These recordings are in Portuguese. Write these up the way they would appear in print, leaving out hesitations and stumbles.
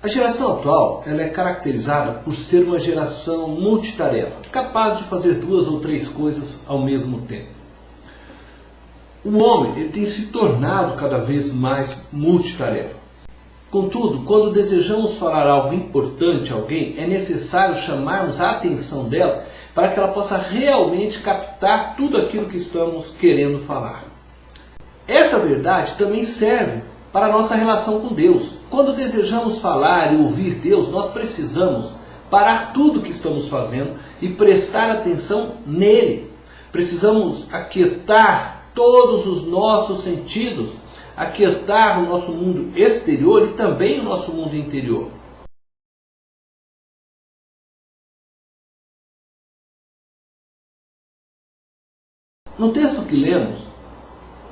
A geração atual ela é caracterizada por ser uma geração multitarefa, capaz de fazer 2 ou 3 coisas ao mesmo tempo. O homem ele tem se tornado cada vez mais multitarefa. Contudo, quando desejamos falar algo importante a alguém, é necessário chamarmos a atenção dela para que ela possa realmente captar tudo aquilo que estamos querendo falar. Essa verdade também serve para a nossa relação com Deus. Quando desejamos falar e ouvir Deus, nós precisamos parar tudo o que estamos fazendo e prestar atenção nele. Precisamos aquietar todos os nossos sentidos, aquietar o nosso mundo exterior e também o nosso mundo interior. No texto que lemos,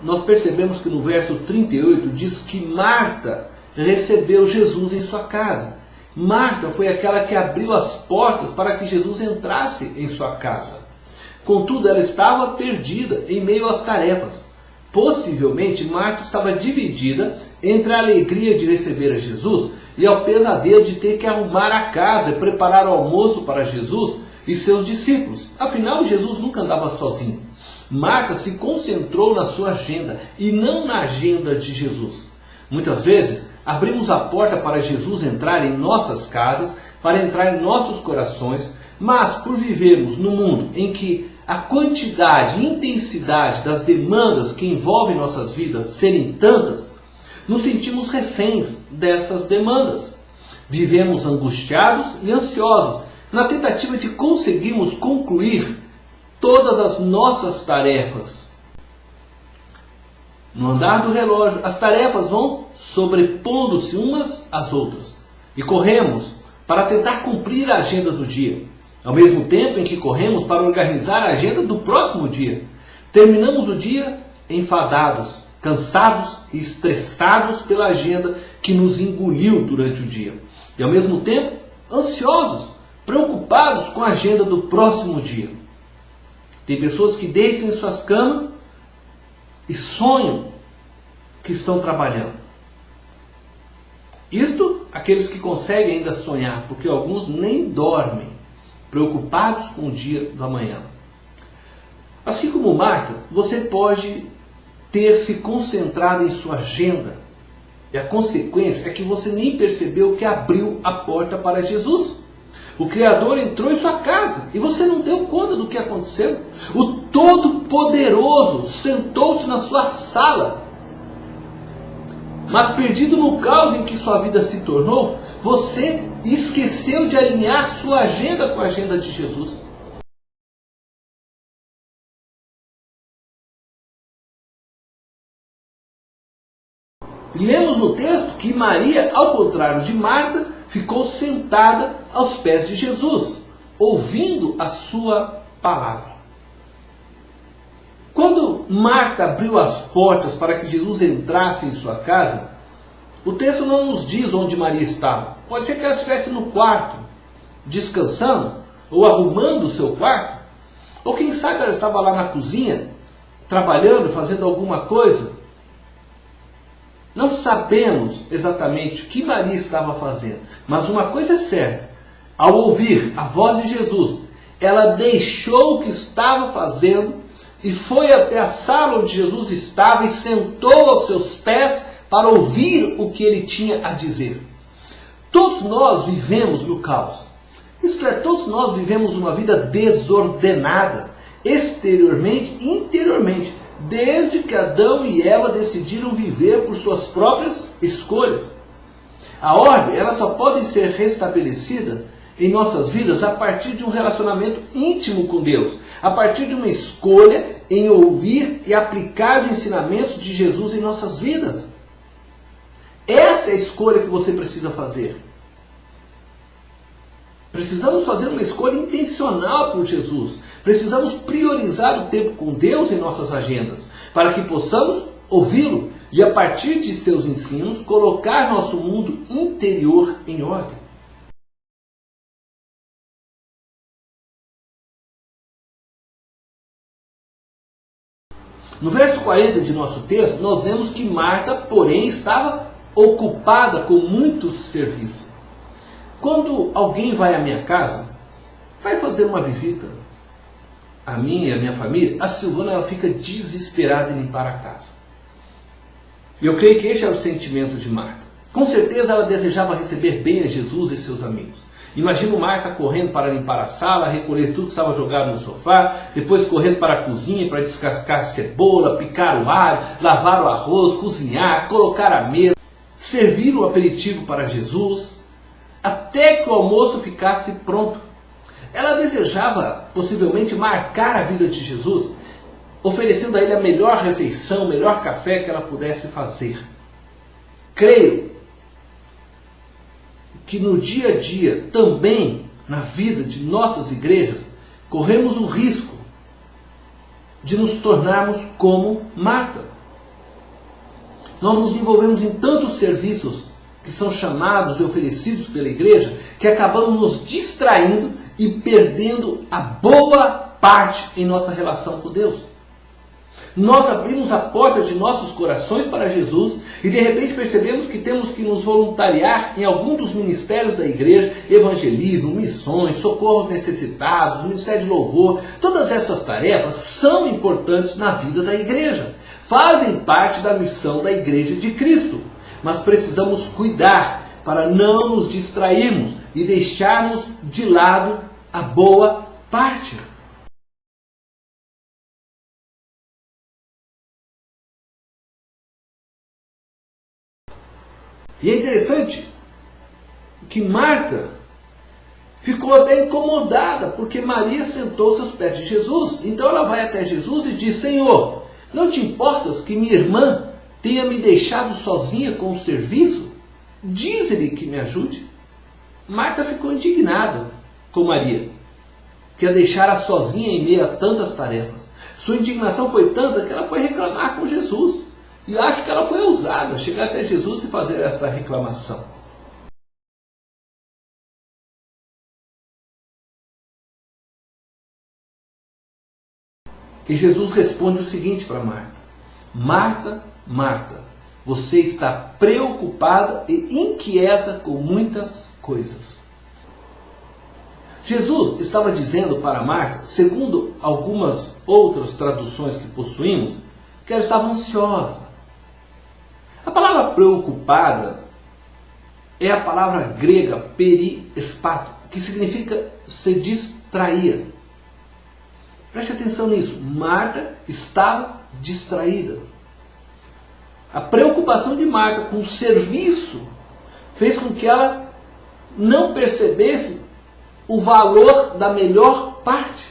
nós percebemos que no verso 38 diz que Marta recebeu Jesus em sua casa. Marta foi aquela que abriu as portas para que Jesus entrasse em sua casa. Contudo, ela estava perdida em meio às tarefas. Possivelmente, Marta estava dividida entre a alegria de receber a Jesus e ao pesadelo de ter que arrumar a casa e preparar o almoço para Jesus e seus discípulos. Afinal, Jesus nunca andava sozinho. Marta se concentrou na sua agenda e não na agenda de Jesus. Muitas vezes, abrimos a porta para Jesus entrar em nossas casas, para entrar em nossos corações, mas por vivermos num mundo em que a quantidade e intensidade das demandas que envolvem nossas vidas serem tantas, nos sentimos reféns dessas demandas. Vivemos angustiados e ansiosos, na tentativa de conseguirmos concluir todas as nossas tarefas. No andar do relógio, as tarefas vão sobrepondo-se umas às outras. E corremos para tentar cumprir a agenda do dia, ao mesmo tempo em que corremos para organizar a agenda do próximo dia. Terminamos o dia enfadados, cansados e estressados pela agenda que nos engoliu durante o dia. E ao mesmo tempo, ansiosos, preocupados com a agenda do próximo dia. Tem pessoas que deitam em suas camas e sonham que estão trabalhando. Isto, aqueles que conseguem ainda sonhar, porque alguns nem dormem, preocupados com o dia da manhã. Assim como Marta, você pode ter se concentrado em sua agenda. E a consequência é que você nem percebeu que abriu a porta para Jesus. O Criador entrou em sua casa e você não deu conta do que aconteceu. O Todo-Poderoso sentou-se na sua sala. Mas perdido no caos em que sua vida se tornou, você esqueceu de alinhar sua agenda com a agenda de Jesus. Lemos no texto que Maria, ao contrário de Marta, ficou sentada aos pés de Jesus, ouvindo a sua palavra. Quando Marta abriu as portas para que Jesus entrasse em sua casa, o texto não nos diz onde Maria estava. Pode ser que ela estivesse no quarto, descansando, ou arrumando o seu quarto, ou quem sabe ela estava lá na cozinha, trabalhando, fazendo alguma coisa. Não sabemos exatamente o que Maria estava fazendo, mas uma coisa é certa: ao ouvir a voz de Jesus, ela deixou o que estava fazendo e foi até a sala onde Jesus estava e sentou aos seus pés para ouvir o que ele tinha a dizer. Todos nós vivemos no caos. Isto é, todos nós vivemos uma vida desordenada, exteriormente e interiormente, desde que Adão e Eva decidiram viver por suas próprias escolhas. A ordem, ela só pode ser restabelecida em nossas vidas a partir de um relacionamento íntimo com Deus, a partir de uma escolha em ouvir e aplicar os ensinamentos de Jesus em nossas vidas. Essa é a escolha que você precisa fazer. Precisamos fazer uma escolha intencional por Jesus. Precisamos priorizar o tempo com Deus em nossas agendas, para que possamos ouvi-lo e, a partir de seus ensinos, colocar nosso mundo interior em ordem. No verso 40 de nosso texto, nós vemos que Marta, porém, estava ocupada com muitos serviços. Quando alguém vai à minha casa, vai fazer uma visita a mim e a minha família, a Silvana ela fica desesperada em limpar a casa. E eu creio que esse é o sentimento de Marta. Com certeza ela desejava receber bem a Jesus e seus amigos. Imagino Marta correndo para limpar a sala, recolher tudo que estava jogado no sofá, depois correndo para a cozinha para descascar a cebola, picar o alho, lavar o arroz, cozinhar, colocar a mesa, servir o aperitivo para Jesus, até que o almoço ficasse pronto. Ela desejava possivelmente marcar a vida de Jesus, oferecendo a ele a melhor refeição, o melhor café que ela pudesse fazer. Creio que no dia a dia, também na vida de nossas igrejas, corremos o risco de nos tornarmos como Marta. Nós nos envolvemos em tantos serviços que são chamados e oferecidos pela igreja, que acabamos nos distraindo e perdendo a boa parte em nossa relação com Deus. Nós abrimos a porta de nossos corações para Jesus e de repente percebemos que temos que nos voluntariar em algum dos ministérios da igreja, evangelismo, missões, socorro aos necessitados, ministério de louvor. Todas essas tarefas são importantes na vida da igreja, fazem parte da missão da igreja de Cristo. Mas precisamos cuidar para não nos distrairmos e deixarmos de lado a boa parte. E é interessante que Marta ficou até incomodada, porque Maria sentou-se aos pés de Jesus. Então ela vai até Jesus e diz: Senhor, não te importas que minha irmã tenha me deixado sozinha com o serviço? Diz-lhe que me ajude. Marta ficou indignada com Maria, que a deixara sozinha em meio a tantas tarefas. Sua indignação foi tanta que ela foi reclamar com Jesus. E acho que ela foi ousada, chegar até Jesus e fazer esta reclamação. E Jesus responde o seguinte para Marta: Marta, Marta, você está preocupada e inquieta com muitas coisas. Jesus estava dizendo para Marta, segundo algumas outras traduções que possuímos, que ela estava ansiosa. A palavra preocupada é a palavra grega periespato, que significa se distrair. Preste atenção nisso. Marta estava distraída. A preocupação de Marta com o serviço fez com que ela não percebesse o valor da melhor parte,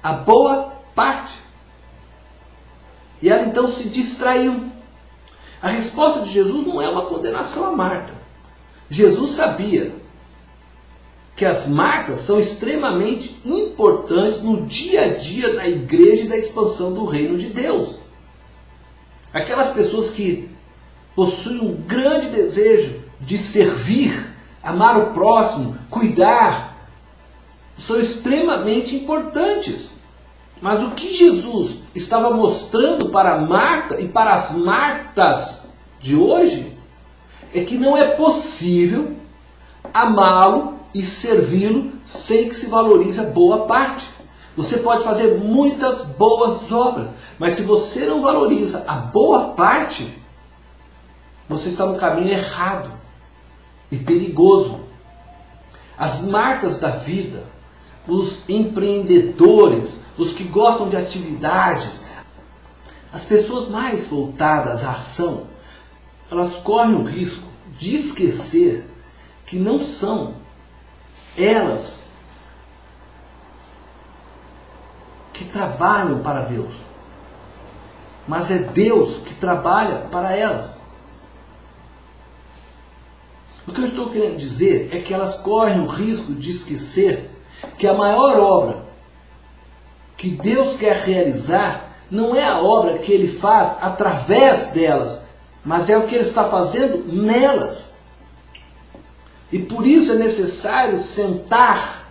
a boa parte. E ela então se distraiu. A resposta de Jesus não é uma condenação a Marta. Jesus sabia que as Martas são extremamente importantes no dia a dia da igreja e da expansão do reino de Deus. Aquelas pessoas que possuem um grande desejo de servir, amar o próximo, cuidar, são extremamente importantes. Mas o que Jesus estava mostrando para Marta e para as Martas de hoje é que não é possível amá-lo e servi-lo sem que se valorize a boa parte. Você pode fazer muitas boas obras, mas se você não valoriza a boa parte, você está no caminho errado e perigoso. As Martas da vida, os empreendedores, os que gostam de atividades, as pessoas mais voltadas à ação, elas correm o risco de esquecer que não são elas que trabalham para Deus, mas é Deus que trabalha para elas. O que eu estou querendo dizer é que elas correm o risco de esquecer que a maior obra que Deus quer realizar não é a obra que Ele faz através delas, mas é o que Ele está fazendo nelas. E por isso é necessário sentar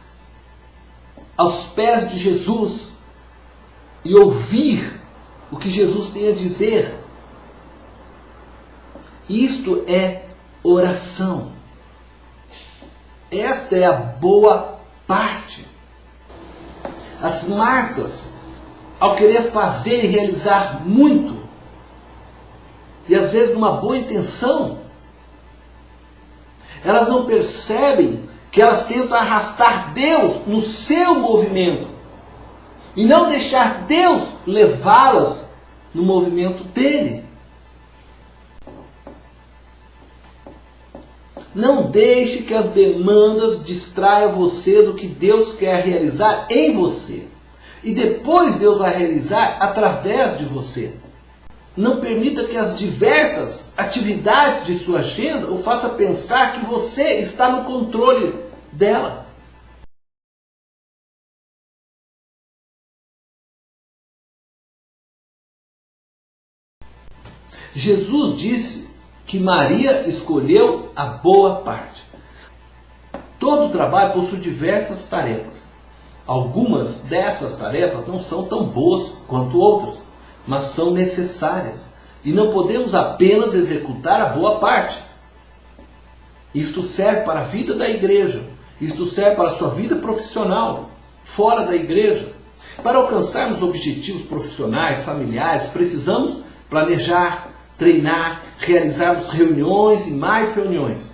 aos pés de Jesus e ouvir o que Jesus tem a dizer. Isto é oração. Esta é a boa parte. As Martas, ao querer fazer e realizar muito, e às vezes numa boa intenção, elas não percebem que elas tentam arrastar Deus no seu movimento e não deixar Deus levá-las no movimento dele. Não deixe que as demandas distraiam você do que Deus quer realizar em você. E depois Deus vai realizar através de você. Não permita que as diversas atividades de sua agenda o faça pensar que você está no controle dela. Jesus disse que Maria escolheu a boa parte. Todo trabalho possui diversas tarefas. Algumas dessas tarefas não são tão boas quanto outras, mas são necessárias. E não podemos apenas executar a boa parte. Isto serve para a vida da igreja. Isto serve para a sua vida profissional, fora da igreja. Para alcançarmos objetivos profissionais, familiares, precisamos planejar, treinar, realizarmos reuniões e mais reuniões.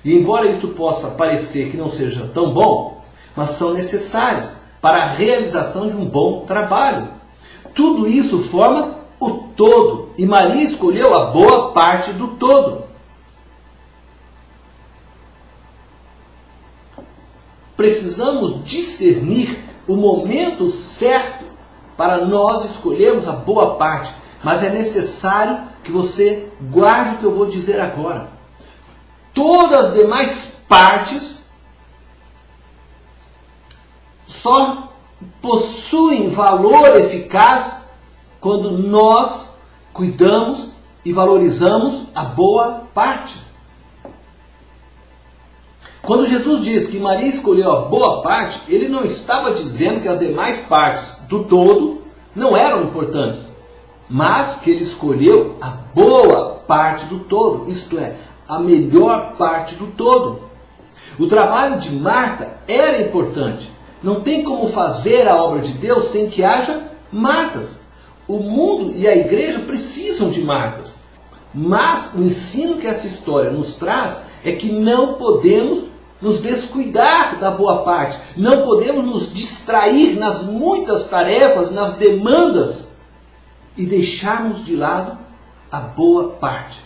E embora isto possa parecer que não seja tão bom, mas são necessárias para a realização de um bom trabalho. Tudo isso forma o todo, e Maria escolheu a boa parte do todo. Precisamos discernir o momento certo para nós escolhermos a boa parte, mas é necessário que você guarde o que eu vou dizer agora. Todas as demais partes só possuem valor eficaz quando nós cuidamos e valorizamos a boa parte. Quando Jesus diz que Maria escolheu a boa parte, ele não estava dizendo que as demais partes do todo não eram importantes, mas que ele escolheu a boa parte do todo, isto é, a melhor parte do todo. O trabalho de Marta era importante. Não tem como fazer a obra de Deus sem que haja Martas. O mundo e a igreja precisam de Martas. Mas o ensino que essa história nos traz é que não podemos nos descuidar da boa parte. Não podemos nos distrair nas muitas tarefas, nas demandas e deixarmos de lado a boa parte.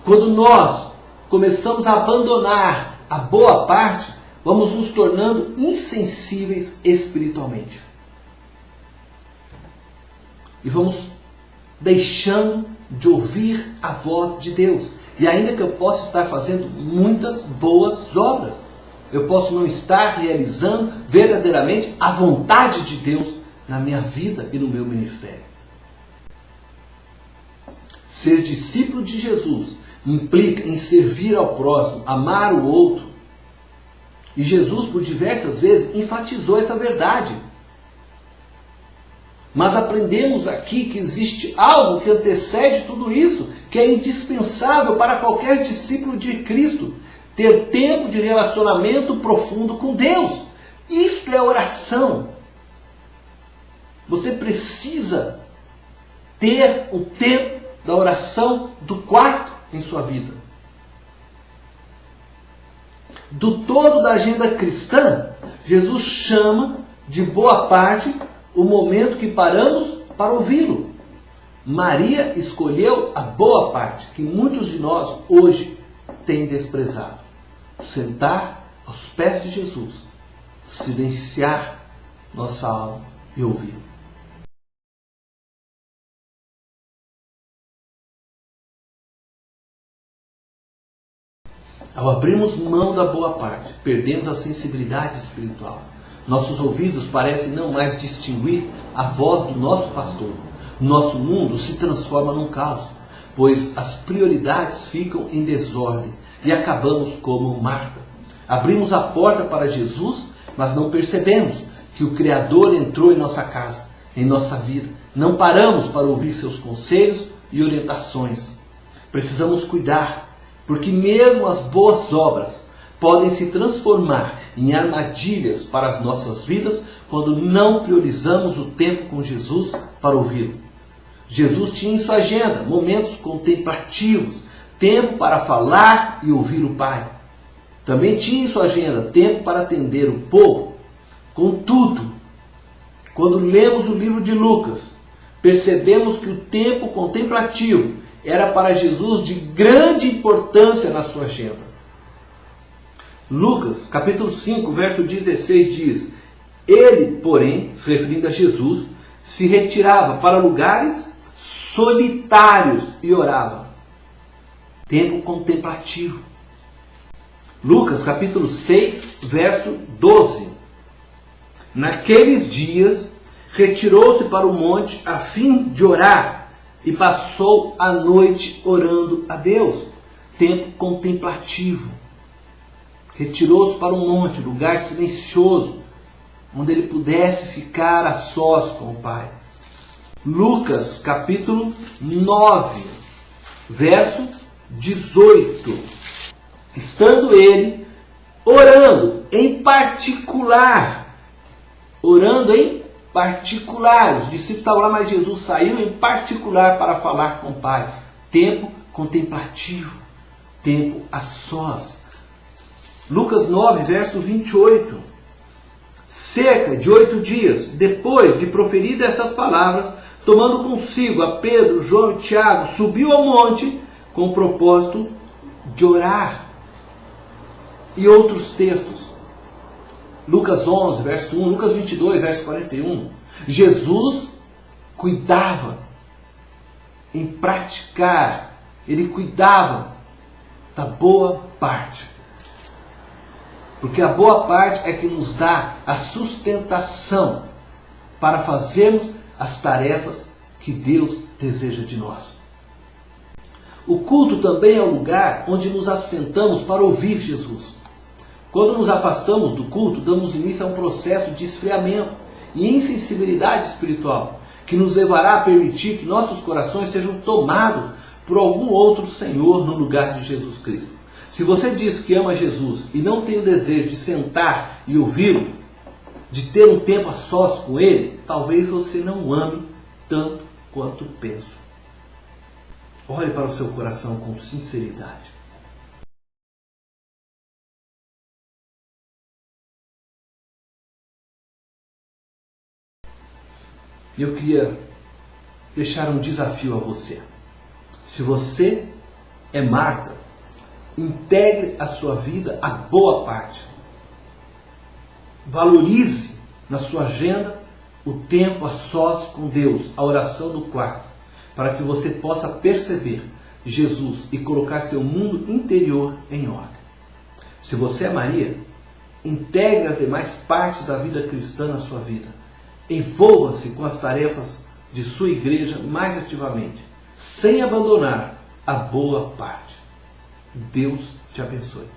Quando nós começamos a abandonar a boa parte, vamos nos tornando insensíveis espiritualmente. E vamos deixando de ouvir a voz de Deus. E ainda que eu possa estar fazendo muitas boas obras, eu posso não estar realizando verdadeiramente a vontade de Deus na minha vida e no meu ministério. Ser discípulo de Jesus implica em servir ao próximo, amar o outro. E Jesus, por diversas vezes, enfatizou essa verdade. Mas aprendemos aqui que existe algo que antecede tudo isso, que é indispensável para qualquer discípulo de Cristo: ter tempo de relacionamento profundo com Deus. Isto é oração. Você precisa ter o tempo da oração do quarto em sua vida. Do todo da agenda cristã, Jesus chama de boa parte o momento que paramos para ouvi-lo. Maria escolheu a boa parte que muitos de nós hoje têm desprezado. Sentar aos pés de Jesus, silenciar nossa alma e ouvi-lo. Ao abrirmos mão da boa parte, perdemos a sensibilidade espiritual. Nossos ouvidos parecem não mais distinguir a voz do nosso pastor. Nosso mundo se transforma num caos, pois as prioridades ficam em desordem e acabamos como Marta. Abrimos a porta para Jesus, mas não percebemos que o Criador entrou em nossa casa, em nossa vida. Não paramos para ouvir seus conselhos e orientações. Precisamos cuidar, porque mesmo as boas obras podem se transformar em armadilhas para as nossas vidas quando não priorizamos o tempo com Jesus para ouvi-lo. Jesus tinha em sua agenda momentos contemplativos, tempo para falar e ouvir o Pai. Também tinha em sua agenda tempo para atender o povo. Contudo, quando lemos o livro de Lucas, percebemos que o tempo contemplativo era para Jesus de grande importância na sua agenda. Lucas, capítulo 5, verso 16 diz: ele, porém, se referindo a Jesus, se retirava para lugares solitários e orava. Tempo contemplativo. Lucas, capítulo 6, verso 12. Naqueles dias, retirou-se para o monte a fim de orar e passou a noite orando a Deus. Tempo contemplativo. Retirou-se para um monte, lugar silencioso, onde ele pudesse ficar a sós com o Pai. Lucas, capítulo 9, verso 18. Estando ele orando em particular, os discípulos estavam lá, mas Jesus saiu em particular para falar com o Pai. Tempo contemplativo, tempo a sós. Lucas 9, verso 28. Cerca de 8 dias depois de proferidas estas palavras, tomando consigo a Pedro, João e Tiago, subiu ao monte com o propósito de orar. E outros textos. Lucas 11, verso 1, Lucas 22, verso 41. Jesus cuidava em praticar, ele cuidava da boa parte. Porque a boa parte é que nos dá a sustentação para fazermos as tarefas que Deus deseja de nós. O culto também é o lugar onde nos assentamos para ouvir Jesus. Quando nos afastamos do culto, damos início a um processo de esfriamento e insensibilidade espiritual, que nos levará a permitir que nossos corações sejam tomados por algum outro Senhor no lugar de Jesus Cristo. Se você diz que ama Jesus e não tem o desejo de sentar e ouvi-lo, de ter um tempo a sós com Ele, talvez você não o ame tanto quanto pensa. Olhe para o seu coração com sinceridade. E eu queria deixar um desafio a você. Se você é Marta, integre a sua vida à boa parte. Valorize na sua agenda o tempo a sós com Deus, a oração do quarto, para que você possa perceber Jesus e colocar seu mundo interior em ordem. Se você é Maria, integre as demais partes da vida cristã na sua vida. Envolva-se com as tarefas de sua igreja mais ativamente, sem abandonar a boa parte. Deus te abençoe.